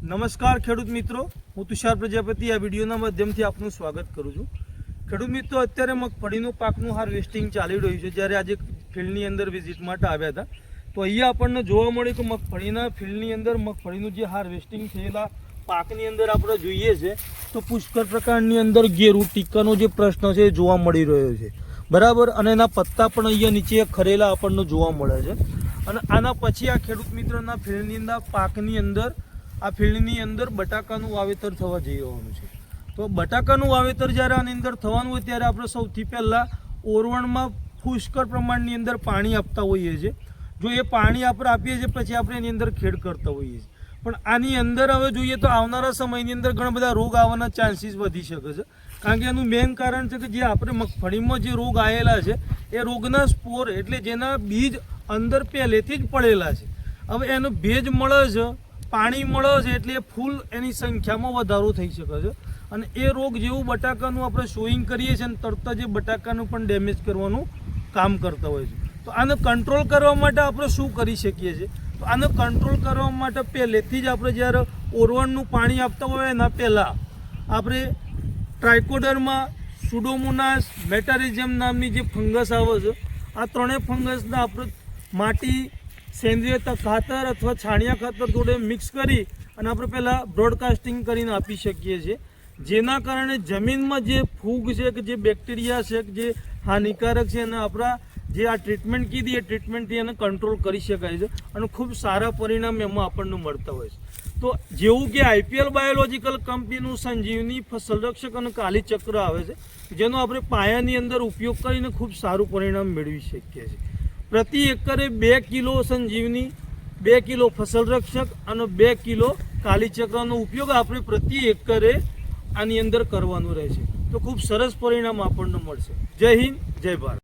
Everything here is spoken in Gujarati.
નમસ્કાર ખેડૂત મિત્રો, હું તુષાર પ્રજાપતિ આ વિડીયોના માધ્યમથી આપનું સ્વાગત કરું છું। ખેડૂત મિત્રો, અત્યારે મગફળીનું પાકનું હાર્વેસ્ટિંગ ચાલી રહ્યું છે। જ્યારે આજે ફિલ્ડની અંદર વિઝિટ માટે આવ્યા હતા તો અહીંયા આપણને જોવા મળે કે મગફળીના ફિલ્ડની અંદર મગફળીનું જે હાર્વેસ્ટિંગ થયેલા પાકની અંદર આપણે જોઈએ છે તો પુષ્કળ પ્રકારની અંદર ગેરું ટીકાનો જે પ્રશ્ન છે એ જોવા મળી રહ્યો છે, બરાબર। અને એના પત્તા પણ અહીંયા નીચે ખરેલા આપણને જોવા મળે છે। અને આના પછી આ ખેડૂત મિત્રોના ફિલ્ડની અંદર પાકની અંદર આ ફિલ્ડની અંદર બટાકાનું વાવેતર થવા જઈ રહ્યું છે। તો બટાકાનું વાવેતર જ્યારે આની અંદર થવાનું હોય ત્યારે આપણે સૌથી પહેલાં ઓરવણમાં પુષ્કળ પ્રમાણની અંદર પાણી આપતા હોઈએ છીએ। જો એ પાણી આપણે આપીએ છીએ પછી આપણે એની અંદર ખેડ કરતા હોઈએ છીએ, પણ આની અંદર હવે જોઈએ તો આવનારા સમયની અંદર ઘણા બધા રોગ આવવાના ચાન્સીસ વધી શકે છે। કારણ કે એનું મેઇન કારણ છે કે જે આપણે મગફળીમાં જે રોગ આવેલા છે એ રોગના સ્પોર એટલે જેના બીજ અંદર પહેલેથી જ પડેલા છે, હવે એનો ભેજ મળે છે, પાણી મળે છે એટલે એ ફૂલ એની સંખ્યામાં વધારો થઈ શકે છે અને એ રોગ જેવું બટાકાનું આપણે સોઈંગ કરીએ છીએ અને તરત જ એ બટાકાનું પણ ડેમેજ કરવાનું કામ કરતા હોય છે। તો આને કંટ્રોલ કરવા માટે આપણે શું કરી શકીએ છીએ? તો આને કંટ્રોલ કરવા માટે પહેલેથી જ આપણે જ્યારે ઓરવણનું પાણી આપતા હોય એના પહેલાં આપણે ટ્રાઇકોડર્મા, સુડોમોનાસ, મેટારિઝમ નામની જે ફંગસ આવે છે આ ત્રણેય ફંગસના આપણે માટી, સેન્દ્રિય ખાતર અથવા છાણિયા ખાતર જોડે મિક્સ કરી અને આપણે પહેલાં બ્રોડકાસ્ટિંગ કરીને આપી શકીએ છીએ, જેના કારણે જમીનમાં જે ફૂગ છે કે જે બેક્ટેરિયા છે કે જે હાનિકારક છે એને આપણા જે આ ટ્રીટમેન્ટ કીધી એ ટ્રીટમેન્ટથી એને કંટ્રોલ કરી શકાય છે અને ખૂબ સારા પરિણામ એમાં આપણને મળતા હોય છે। તો જેવું કે આઈપીએલ બાયોલોજિકલ કંપનીનું સંજીવની ફસલ રક્ષક અને કાલી ચક્ર આવે છે, જેનો આપણે પાયાની અંદર ઉપયોગ કરીને ખૂબ સારું પરિણામ મેળવી શકીએ છીએ। પ્રતિ એકરે 2 કિલો સંજીવની, 2 કિલો ફસલ રક્ષક અને 2 કિલો કાલી ચક્રનો ઉપયોગ આપણે પ્રતિ એકરે આની અંદર કરવાનું રહેશે, તો ખૂબ સરસ પરિણામ આપણને મળશે। જય હિન્દ, જય ભારત।